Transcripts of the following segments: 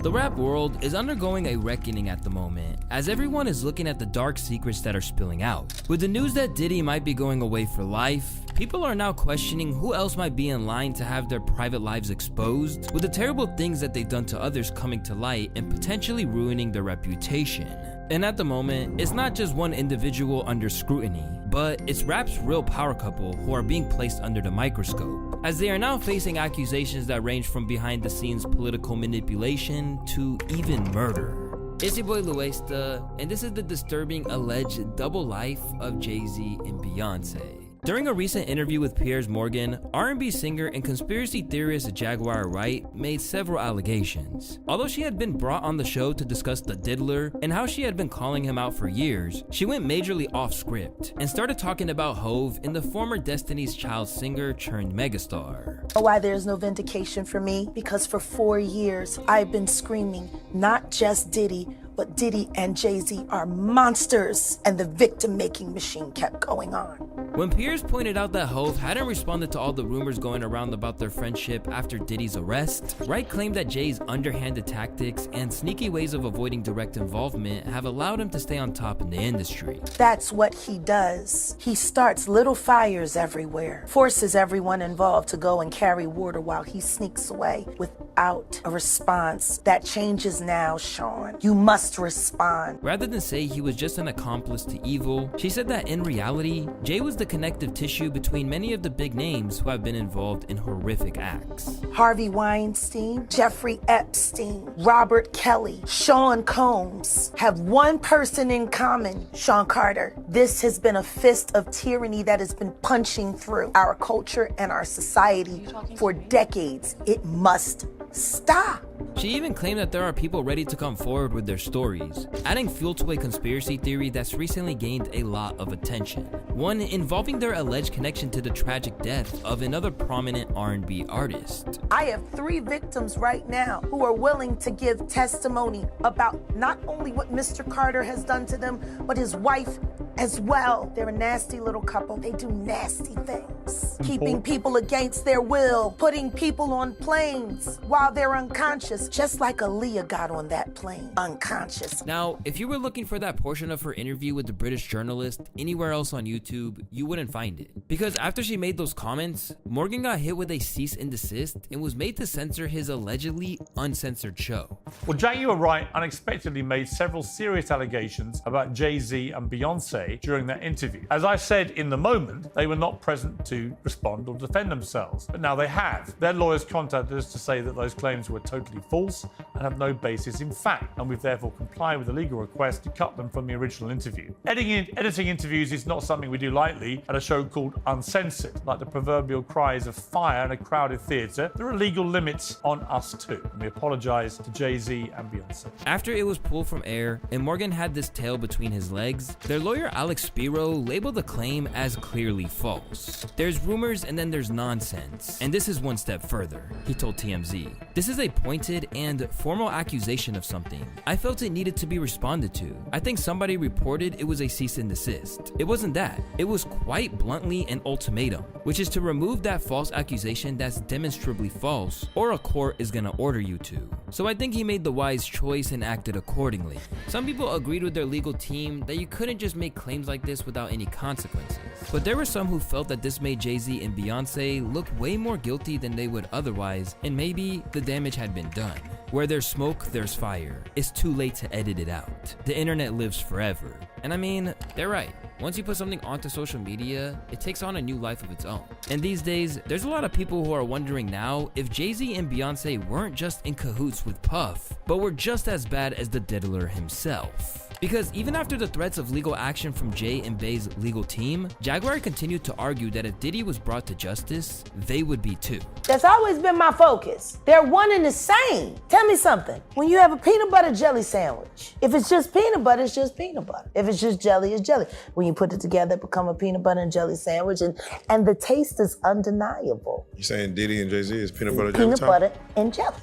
The rap world is undergoing a reckoning at the moment, as everyone is looking at the dark secrets that are spilling out. With the news that Diddy might be going away for life, people are now questioning who else might be in line to have their private lives exposed, with the terrible things that they've done to others coming to light and potentially ruining their reputation. And at the moment, it's not just one individual under scrutiny, but it's rap's real power couple who are being placed under the microscope, as they are now facing accusations that range from behind the scenes political manipulation to even murder. It's your boy Luesta, and this is the disturbing alleged double life of Jay-Z and Beyonce. During a recent interview with Piers Morgan, R&B singer and conspiracy theorist Jaguar Wright made several allegations. Although she had been brought on the show to discuss the diddler and how she had been calling him out for years, she went majorly off script and started talking about Hove and the former Destiny's Child singer turned megastar. Why there's no vindication for me? Because for 4 years, I've been screaming, not just Diddy, but Diddy and Jay-Z are monsters, and the victim-making machine kept going on. When Piers pointed out that Hove hadn't responded to all the rumors going around about their friendship after Diddy's arrest, Wright claimed that Jay's underhanded tactics and sneaky ways of avoiding direct involvement have allowed him to stay on top in the industry. That's what he does. He starts little fires everywhere, forces everyone involved to go and carry water while he sneaks away without a response. That changes now, Sean. You must respond. Rather than say he was just an accomplice to evil, she said that in reality, Jay was the connective tissue between many of the big names who have been involved in horrific acts. Harvey Weinstein, Jeffrey Epstein, Robert Kelly, Sean Combs have one person in common, Sean Carter. This has been a fist of tyranny that has been punching through our culture and our society for decades. It must stop. She even claimed that there are people ready to come forward with their stories, adding fuel to a conspiracy theory that's recently gained a lot of attention. One involving their alleged connection to the tragic death of another prominent R&B artist. I have 3 victims right now who are willing to give testimony about not only what Mr. Carter has done to them, but his wife as well. They're a nasty little couple. They do nasty things. Keeping people against their will, putting people on planes while they're unconscious, just like Aaliyah got on that plane, unconscious. Now, if you were looking for that portion of her interview with the British journalist anywhere else on YouTube, you wouldn't find it. Because after she made those comments, Morgan got hit with a cease and desist and was made to censor his allegedly uncensored show. Well, Jaguar Wright unexpectedly made several serious allegations about Jay-Z and Beyonce during that interview. As I said in the moment, they were not present to respond or defend themselves, but now they have. Their lawyers contacted us to say that those claims were totally false and have no basis in fact, and we've therefore complied with the legal request to cut them from the original interview. Editing interviews is not something we do lightly at a show called Uncensored. Like the proverbial cries of fire in a crowded theatre, there are legal limits on us too, and we apologise to Jay-Z and Beyonce. After it was pulled from air and Morgan had this tail between his legs, their lawyer Alex Spiro labeled the claim as clearly false. There's rumors and then there's nonsense, and this is one step further, he told TMZ. This is a pointed and formal accusation of something. I felt it needed to be responded to. I think somebody reported it was a cease and desist. It wasn't that. It was quite bluntly an ultimatum, which is to remove that false accusation that's demonstrably false, or a court is gonna order you to. So I think he made the wise choice and acted accordingly. Some people agreed with their legal team that you couldn't just make claims like this without any consequences. But there were some who felt that this made Jay-Z and Beyonce look way more guilty than they would otherwise, and maybe the damage had been done. Where there's smoke, there's fire. It's too late to edit it out. The internet lives forever. And I mean, they're right. Once you put something onto social media, it takes on a new life of its own. And these days, there's a lot of people who are wondering now if Jay-Z and Beyonce weren't just in cahoots with Puff, but were just as bad as the diddler himself. Because even after the threats of legal action from Jay and Bey's legal team, Jaguar continued to argue that if Diddy was brought to justice, they would be too. That's always been my focus. They're one and the same. Tell me something. When you have a peanut butter jelly sandwich, if it's just peanut butter, it's just peanut butter. If it's just jelly, it's jelly. When you put it together, it becomes a peanut butter and jelly sandwich, and the taste is undeniable. You're saying Diddy and Jay-Z is peanut butter jelly? Peanut butter and jelly.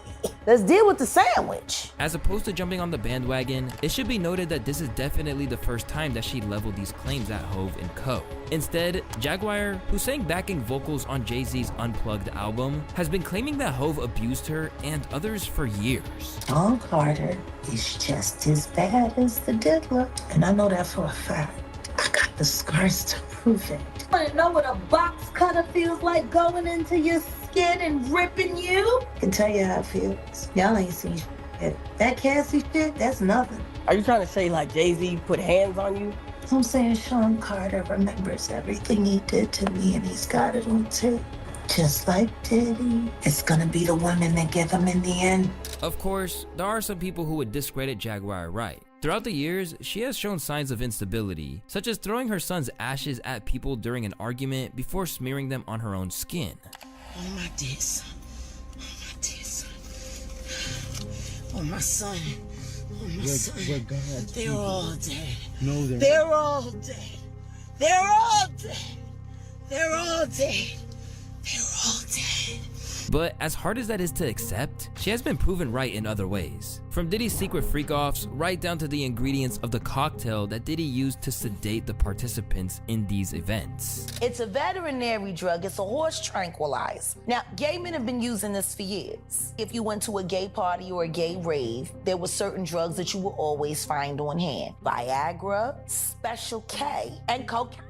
Let's deal with the sandwich. As opposed to jumping on the bandwagon, it should be noted that this is definitely the first time that she leveled these claims at Hove and Co. Instead, Jaguar, who sang backing vocals on Jay-Z's Unplugged album, has been claiming that Hove abused her and others for years. Sean Carter is just as bad as the diddler, and I know that for a fact. I got the scars to prove it. Want to know what a box cutter feels like going into your skin and ripping you? I can tell you how it feels. Y'all ain't seen shit. That Cassie shit, that's nothing. Are you trying to say like Jay-Z put hands on you? I'm saying Sean Carter remembers everything he did to me, and he's got it on tape. Just like Diddy. It's gonna be the women that get him in the end. Of course, there are some people who would discredit Jaguar Wright. Throughout the years, she has shown signs of instability, such as throwing her son's ashes at people during an argument before smearing them on her own skin. Oh, my dear son. Oh, my dear son. Oh, my son. Oh, my son. They're all dead. No, They're all dead. They're all dead. They're all dead. They're all dead. But as hard as that is to accept, she has been proven right in other ways. From Diddy's secret freak-offs, right down to the ingredients of the cocktail that Diddy used to sedate the participants in these events. It's a veterinary drug. It's a horse tranquilizer. Now, gay men have been using this for years. If you went to a gay party or a gay rave, there were certain drugs that you would always find on hand. Viagra, Special K, and cocaine.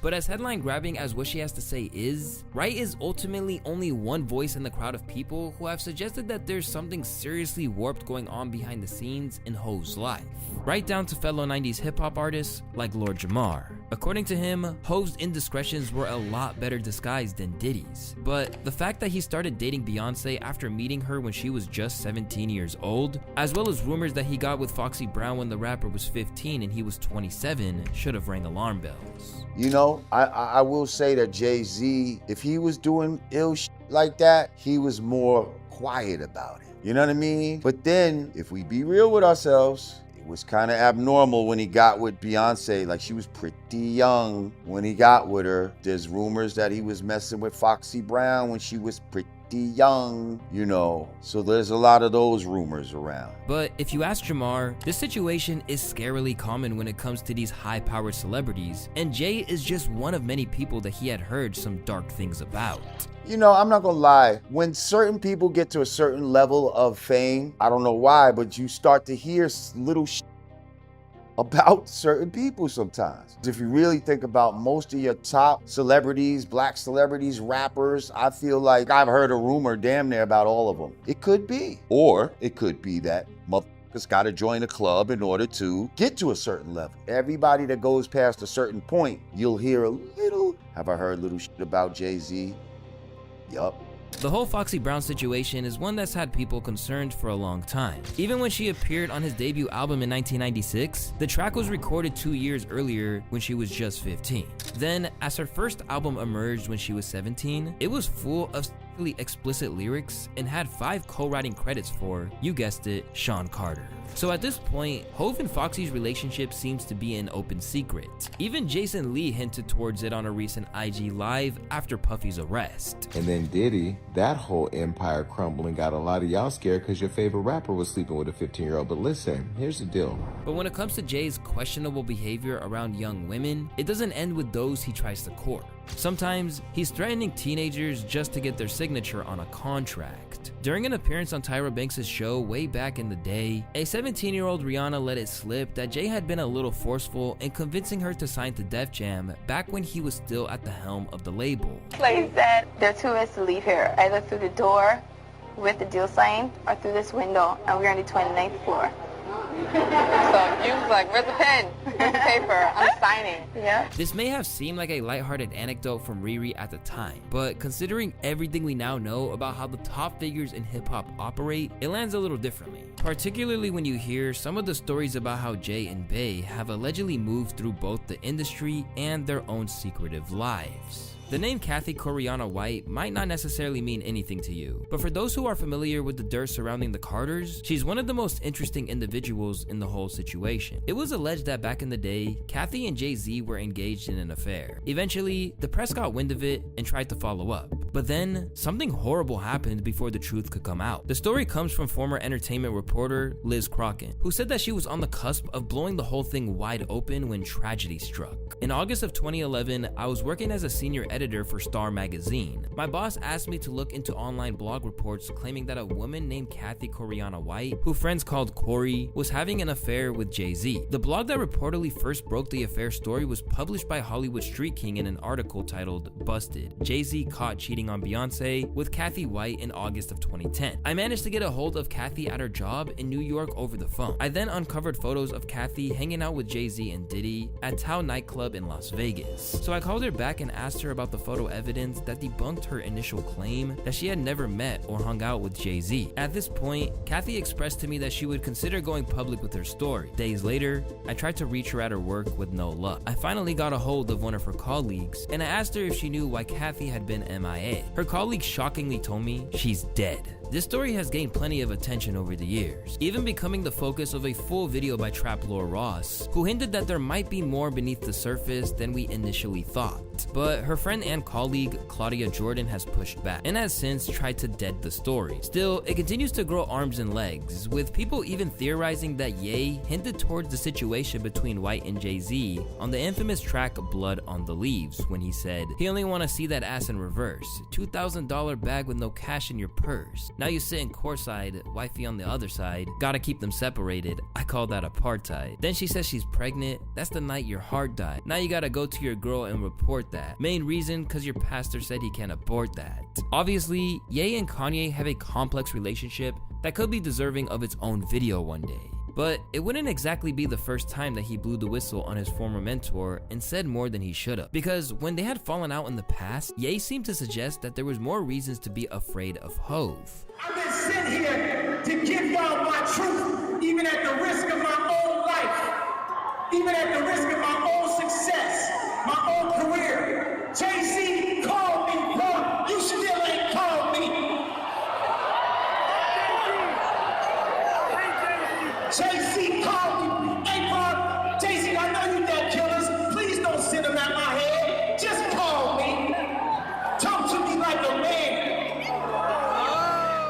But as headline-grabbing as what she has to say is, Wright is ultimately only one voice in the crowd of people who have suggested that there's something seriously warped going on behind the scenes in Hove's life, right down to fellow 90s hip-hop artists like Lord Jamar. According to him, Hove's indiscretions were a lot better disguised than Diddy's, but the fact that he started dating Beyonce after meeting her when she was just 17 years old, as well as rumors that he got with Foxy Brown when the rapper was 15 and he was 27, should have rang alarm bells. You know, I will say that Jay-Z, if he was doing ill shit like that, he was more quiet about it. You know what I mean? But then, if we be real with ourselves, it was kind of abnormal when he got with Beyonce. Like, she was pretty young when he got with her. There's rumors that he was messing with Foxy Brown when she was pretty young, you know, so there's a lot of those rumors around. But if you ask Jamar, this situation is scarily common when it comes to these high-powered celebrities, and Jay is just one of many people that he had heard some dark things about. You know, I'm not gonna lie, when certain people get to a certain level of fame, I don't know why, but you start to hear little shit about certain people sometimes. If you really think about most of your top celebrities, black celebrities, rappers, I feel like I've heard a rumor damn near about all of them. It could be. Or it could be that motherfuckers gotta join a club in order to get to a certain level. Everybody that goes past a certain point, you'll hear a little, have I heard little shit about Jay-Z? Yup. The whole Foxy Brown situation is one that's had people concerned for a long time. Even when she appeared on his debut album in 1996, the track was recorded 2 years earlier when she was just 15. Then, as her first album emerged when she was 17, it was full of sexually explicit lyrics and had 5 co-writing credits for, you guessed it, Sean Carter. So at this point, Hove and Foxy's relationship seems to be an open secret. Even Jason Lee hinted towards it on a recent IG Live after Puffy's arrest. And then Diddy, that whole empire crumbling got a lot of y'all scared because your favorite rapper was sleeping with a 15-year-old. But listen, here's the deal. But when it comes to Jay's questionable behavior around young women, it doesn't end with those he tries to court. Sometimes, he's threatening teenagers just to get their signature on a contract. During an appearance on Tyra Banks' show way back in the day, a 17-year-old Rihanna let it slip that Jay had been a little forceful in convincing her to sign to Def Jam back when he was still at the helm of the label. Like that, there are 2 ways to leave here, either through the door with the deal signed or through this window, and we're on the 29th floor. So you was like, where's the pen? Where's the paper? I'm signing. Yeah. This may have seemed like a lighthearted anecdote from Riri at the time, but considering everything we now know about how the top figures in hip-hop operate, it lands a little differently. Particularly when you hear some of the stories about how Jay and Bey have allegedly moved through both the industry and their own secretive lives. The name Kathy Coriana White might not necessarily mean anything to you, but for those who are familiar with the dirt surrounding the Carters, she's one of the most interesting individuals in the whole situation. It was alleged that back in the day, Kathy and Jay-Z were engaged in an affair. Eventually, the press got wind of it and tried to follow up. But then, something horrible happened before the truth could come out. The story comes from former entertainment reporter Liz Crockett, who said that she was on the cusp of blowing the whole thing wide open when tragedy struck. In August of 2011, I was working as a senior editor for Star Magazine. My boss asked me to look into online blog reports claiming that a woman named Kathy Coriana White, who friends called Corey, was having an affair with Jay-Z. The blog that reportedly first broke the affair story was published by Hollywood Street King in an article titled "Busted: Jay-Z Caught Cheating on Beyonce with Kathy White in August of 2010. I managed to get a hold of Kathy at her job in New York over the phone. I then uncovered photos of Kathy hanging out with Jay-Z and Diddy at Tao nightclub in Las Vegas. So I called her back and asked her about the photo evidence that debunked her initial claim that she had never met or hung out with Jay-Z. At this point, Kathy expressed to me that she would consider going public with her story. Days later, I tried to reach her at her work with no luck. I finally got a hold of one of her colleagues and I asked her if she knew why Kathy had been MIA. Her colleague shockingly told me she's dead. This story has gained plenty of attention over the years, even becoming the focus of a full video by Trap Lord Ross, who hinted that there might be more beneath the surface than we initially thought. But her friend and colleague Claudia Jordan has pushed back and has since tried to dead the story. Still, it continues to grow arms and legs, with people even theorizing that Ye hinted towards the situation between White and Jay-Z on the infamous track Blood on the Leaves when he said, "He only wanna see that ass in reverse, $2,000 bag with no cash in your purse. Now you sit in courtside, wifey on the other side, gotta keep them separated, I call that apartheid." Then she says she's pregnant, that's the night your heart died. Now you gotta go to your girl and report that. Main reason, cause your pastor said he can't abort that. Obviously, Ye and Kanye have a complex relationship that could be deserving of its own video one day. But it wouldn't exactly be the first time that he blew the whistle on his former mentor and said more than he should have. Because when they had fallen out in the past, Ye seemed to suggest that there was more reasons to be afraid of Hove. I've been sent here to give y'all my truth, even at the risk of my own life, even at the risk of my own success, my own career. Jay-Z called me, bro. You still ain't called me. Jay-Z called me. Hey, bro, Jay-Z, I know you got killers. Please don't send them at my head. Just call me. Talk to me like a man.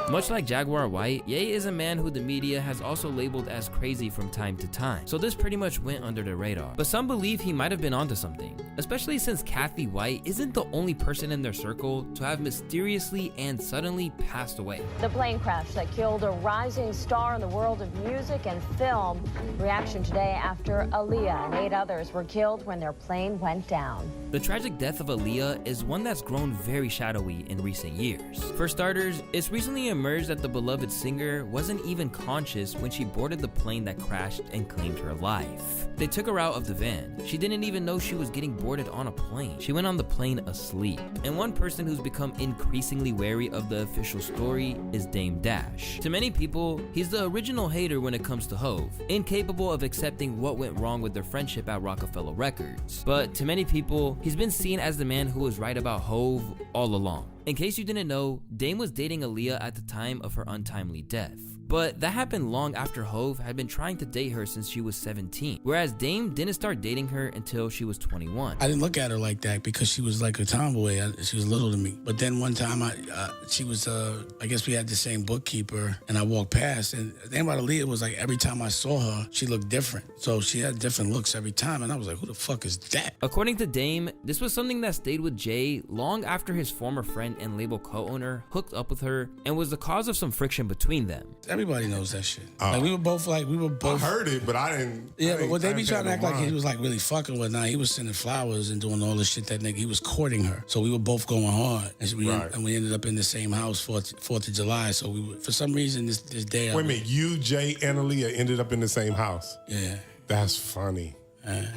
Much like Jaguar White, Ye is a man who the media has also labeled as crazy from time to time, so this pretty much went under the radar. But some believe he might have been onto something, especially since Kathy White isn't the only person in their circle to have mysteriously and suddenly passed away. The plane crash that killed a rising star in the world of music and film. Reaction today after Aaliyah and 8 others were killed when their plane went down. The tragic death of Aaliyah is one that's grown very shadowy in recent years. For starters, it's recently emerged that the beloved singer wasn't even conscious when she boarded the plane that crashed and claimed her life. They took her out of the van. She didn't even know she was getting boarded on a plane. She went on the plane asleep. And one person who's become increasingly wary of the official story is Dame Dash. To many people, he's the original hater when it comes to Hove, incapable of accepting what went wrong with their friendship at Rockefeller Records. But to many people, he's been seen as the man who was right about Hove all along. In case you didn't know, Dame was dating Aaliyah at the time of her untimely death. But that happened long after Hove had been trying to date her since she was 17, whereas Dame didn't start dating her until she was 21. I didn't look at her like that because she was like a tomboy. She was little to me. But then one time, she was, I guess we had the same bookkeeper, and I walked past, and the thing about Aaliyah was like every time I saw her, she looked different. So she had different looks every time, and I was like, who the fuck is that? According to Dame, this was something that stayed with Jay long after his former friend and label co-owner hooked up with her and was the cause of some friction between them. Everybody knows that shit. Like we were both. I heard it, but I didn't. Yeah, but they be trying to act like he was like really fucking with. Nah, he was sending flowers and doing all this shit. That nigga, he was courting her. So we were both going hard, and we ended up in the same house 4th of July. So we were, for some reason this day. Wait a minute, you, Jay, and Aaliyah ended up in the same house. Yeah, that's funny.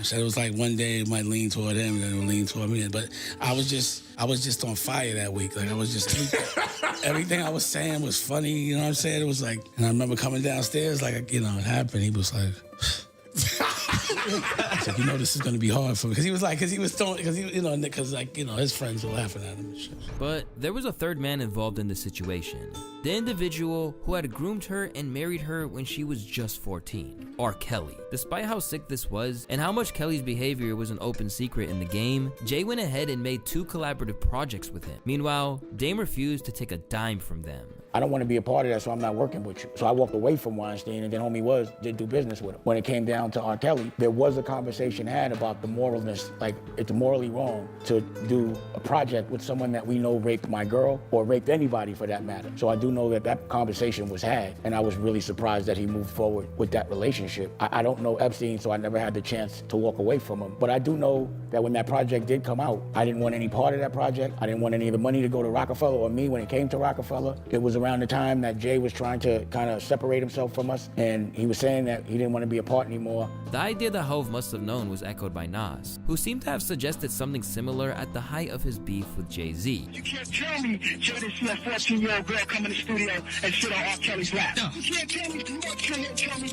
So it was like one day it might lean toward him and then it would lean toward me. But I was just on fire that week. Like I was just everything I was saying was funny. You know what I'm saying? It was like, and I remember coming downstairs, like, you know, it happened. He was like. So, this is going to be hard for me. Because he was his friends were laughing at him and shit. But there was a third man involved in the situation. The individual who had groomed her and married her when she was just 14, R. Kelly. Despite how sick this was, and how much Kelly's behavior was an open secret in the game, Jay went ahead and made 2 collaborative projects with him. Meanwhile, Dame refused to take a dime from them. I don't want to be a part of that, so I'm not working with you. So I walked away from Weinstein, and then homie did do business with him. When it came down to R. Kelly, there was a conversation had about the moralness, like it's morally wrong to do a project with someone that we know raped my girl or raped anybody for that matter. So I do know that conversation was had, and I was really surprised that he moved forward with that relationship. I don't know Epstein, so I never had the chance to walk away from him. But I do know that when that project did come out, I didn't want any part of that project. I didn't want any of the money to go to Rockefeller or me when it came to Rockefeller. It was around the time that Jay was trying to kind of separate himself from us, and he was saying that he didn't want to be a part anymore. The idea that Hove must have known was echoed by Nas, who seemed to have suggested something similar at the height of his beef with Jay-Z. You can't tell me Jay didn't see a 14-year-old girl come in the studio and sit on R. Kelly's lap. No. You can't tell me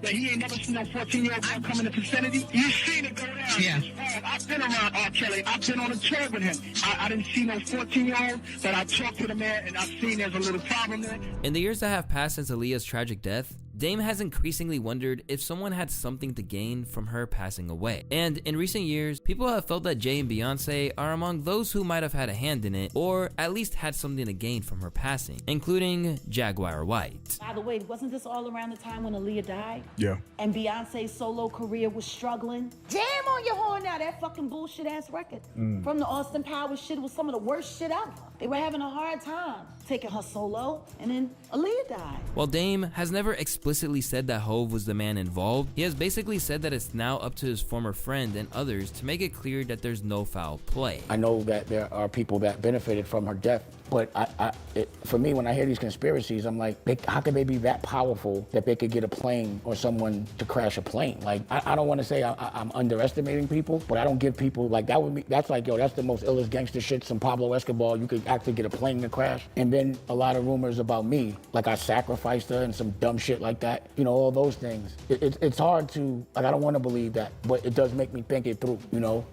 that he ain't never seen no 14-year-old girl come in the vicinity. You seen it go down. Yeah. I've been around R. Kelly. I've been on a tour with him. I didn't see no 14-year-old, but I talked to the man and I've seen there's a little problem there. In the years that have passed since Aaliyah's tragic death, Dame has increasingly wondered if someone had something to gain from her passing away. And in recent years, people have felt that Jay and Beyonce are among those who might have had a hand in it, or at least had something to gain from her passing, including Jaguar White. By the way, wasn't this all around the time when Aaliyah died? Yeah. And Beyonce's solo career was struggling? Damn on your horn now, that fucking bullshit ass record. From the Austin Powers shit, it was some of the worst shit ever. They were having a hard time taking her solo, and then Aaliyah died. While Dame has never explicitly said that Hove was the man involved, he has basically said that it's now up to his former friend and others to make it clear that there's no foul play. I know that there are people that benefited from her death, but for me, when I hear these conspiracies, I'm like, how could they be that powerful that they could get a plane or someone to crash a plane? Like, I don't want to say I'm underestimating people, but I don't give people, like, that's like, yo, that's the most illest gangster shit, some Pablo Escobar, you could actually get a plane to crash. And then a lot of rumors about me, like I sacrificed her and some dumb shit like that, all those things. It's hard to, like, I don't want to believe that, but it does make me think it through,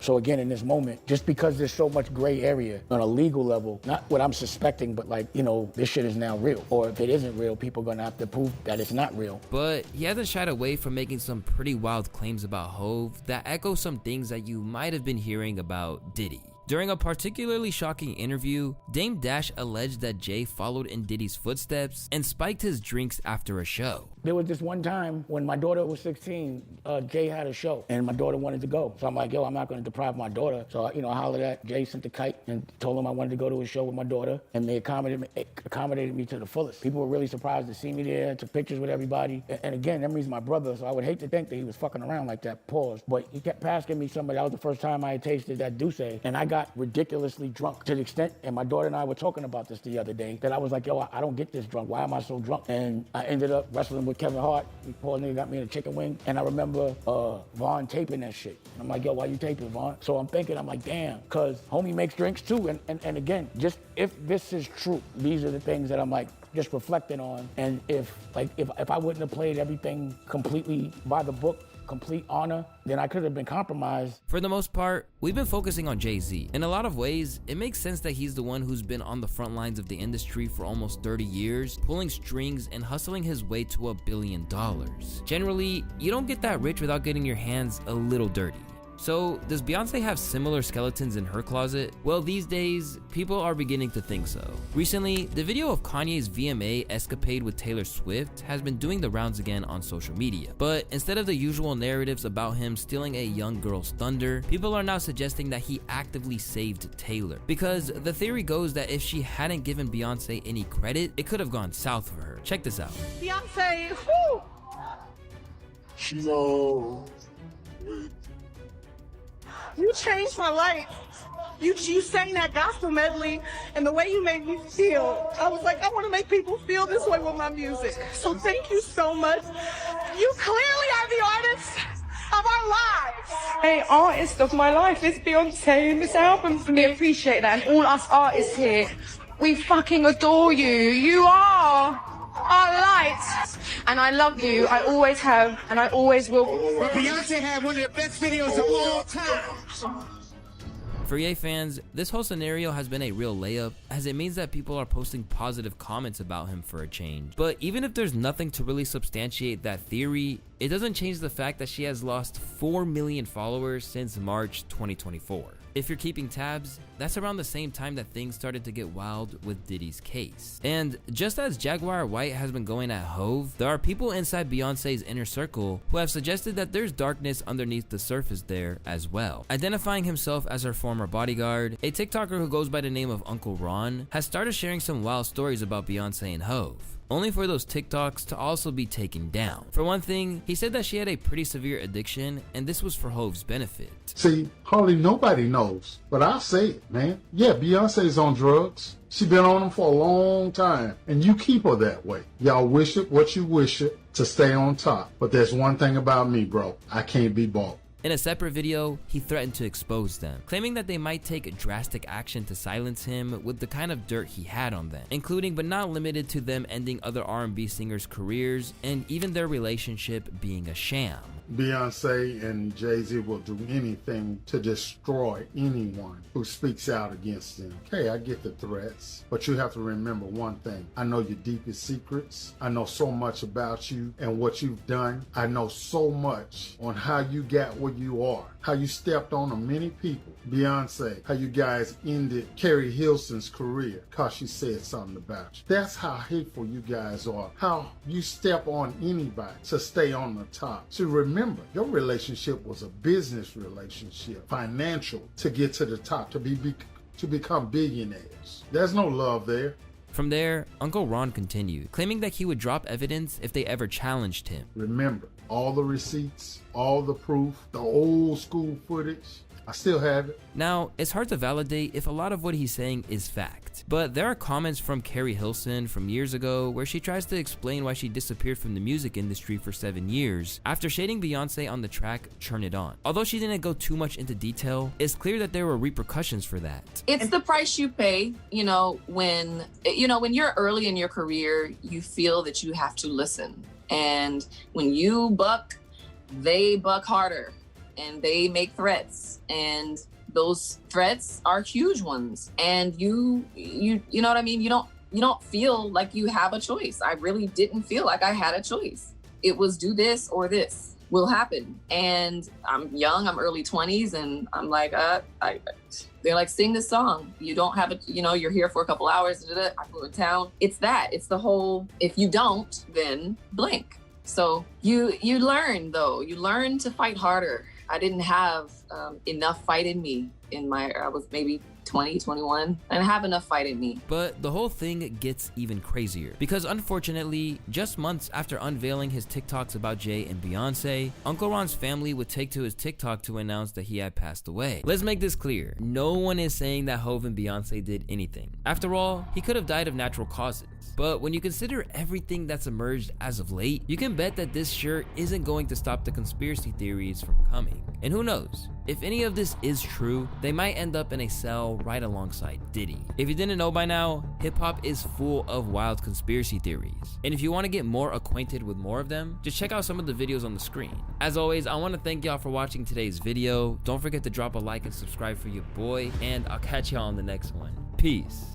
So again, in this moment, just because there's so much gray area on a legal level, not what I'm suspecting, but like, this shit is now real. Or if it isn't real, people are gonna have to prove that it's not real. But he hasn't shied away from making some pretty wild claims about Hove that echo some things that you might have been hearing about Diddy. During a particularly shocking interview, Dame Dash alleged that Jay followed in Diddy's footsteps and spiked his drinks after a show. There was this one time when my daughter was 16, Jay had a show and my daughter wanted to go. So I'm like, yo, I'm not gonna deprive my daughter. So, I hollered at Jay, sent the kite and told him I wanted to go to a show with my daughter, and they accommodated me to the fullest. People were really surprised to see me there, took pictures with everybody. And again, Emery's my brother, so I would hate to think that he was fucking around like that, pause. But he kept asking me something. That was the first time I had tasted that Douce, and I got ridiculously drunk to the extent, and my daughter and I were talking about this the other day, that I was like, yo, I don't get this drunk. Why am I so drunk? And I ended up wrestling with Kevin Hart. Poor nigga got me in a chicken wing. And I remember Vaughn taping that shit. I'm like, yo, why you taping, Vaughn? So I'm thinking, I'm like, damn, because homie makes drinks too. And again, just if this is true, these are the things that I'm like, just reflecting on. And if I wouldn't have played everything completely by the book, complete honor, then I could have been compromised. For the most part, we've been focusing on Jay-Z. In a lot of ways, it makes sense that he's the one who's been on the front lines of the industry for almost 30 years, pulling strings and hustling his way to $1 billion. Generally, you don't get that rich without getting your hands a little dirty. So, does Beyonce have similar skeletons in her closet? Well, these days, people are beginning to think so. Recently, the video of Kanye's VMA escapade with Taylor Swift has been doing the rounds again on social media. But instead of the usual narratives about him stealing a young girl's thunder, people are now suggesting that he actively saved Taylor. Because the theory goes that if she hadn't given Beyonce any credit, it could have gone south for her. Check this out. Beyonce, whoo! She's all... You changed my life. You sang that gospel medley, and the way you made me feel, I was like, I want to make people feel this way with my music. So thank you so much. You clearly are the artist of our lives. Hey, artist of my life is Beyonce in this album for me. Appreciate that. And all us artists here, we fucking adore you. You are our light. and I love you. I always have, and I always will. Beyonce had one of the best videos of all time. For Ye fans, this whole scenario has been a real layup, as it means that people are posting positive comments about him for a change. But even if there's nothing to really substantiate that theory, it doesn't change the fact that she has lost 4 million followers since March 2024. If you're keeping tabs, that's around the same time that things started to get wild with Diddy's case. And just as Jaguar White has been going at Hove, there are people inside Beyonce's inner circle who have suggested that there's darkness underneath the surface there as well. Identifying himself as her former bodyguard, a TikToker who goes by the name of Uncle Ron has started sharing some wild stories about Beyonce and Hove, only for those TikToks to also be taken down. For one thing, he said that she had a pretty severe addiction, and this was for Hove's benefit. See, hardly nobody knows, but I'll say it, man. Yeah, Beyonce's on drugs. She been on them for a long time, and you keep her that way. Y'all wish it what you wish it to stay on top. But there's one thing about me, bro. I can't be bought. In a separate video, he threatened to expose them, claiming that they might take drastic action to silence him with the kind of dirt he had on them, including but not limited to them ending other R&B singers' careers and even their relationship being a sham. Beyonce and Jay-Z will do anything to destroy anyone who speaks out against them. Okay, I get the threats, but you have to remember one thing. I know your deepest secrets. I know so much about you and what you've done. I know so much on how you got where you are, how you stepped on many people. Beyonce, how you guys ended Carrie Hilson's career because she said something about you. That's how hateful you guys are, how you step on anybody to stay on the top. So remember, your relationship was a business relationship, financial, to get to the top, to become billionaires. There's no love there. From there, Uncle Ron continued, claiming that he would drop evidence if they ever challenged him. Remember, all the receipts, all the proof, the old school footage, I still have it. Now, it's hard to validate if a lot of what he's saying is fact, but there are comments from Carrie Hilson from years ago where she tries to explain why she disappeared from the music industry for 7 years after shading Beyonce on the track Turn It On. Although she didn't go too much into detail, it's clear that there were repercussions for that. It's the price you pay, when you're early in your career, you feel that you have to listen. And when you buck, they buck harder. And they make threats, and those threats are huge ones. And you know what I mean? You don't feel like you have a choice. I really didn't feel like I had a choice. It was do this or this will happen. And I'm young, I'm early 20s, and I'm like, they're like, sing this song. You don't have it, you're here for a couple hours. I flew in town. It's that. It's the whole, if you don't, then blank. So you learn though. You learn to fight harder. I didn't have enough fight in me I was maybe 20, 21. I didn't have enough fight in me. But the whole thing gets even crazier because unfortunately, just months after unveiling his TikToks about Jay and Beyonce, Uncle Ron's family would take to his TikTok to announce that he had passed away. Let's make this clear. No one is saying that Hove and Beyonce did anything. After all, he could have died of natural causes. But when you consider everything that's emerged as of late, you can bet that this sure isn't going to stop the conspiracy theories from coming. And who knows? If any of this is true, they might end up in a cell right alongside Diddy. If you didn't know by now, hip-hop is full of wild conspiracy theories. And if you want to get more acquainted with more of them, just check out some of the videos on the screen. As always, I want to thank y'all for watching today's video. Don't forget to drop a like and subscribe for your boy, and I'll catch y'all on the next one. Peace.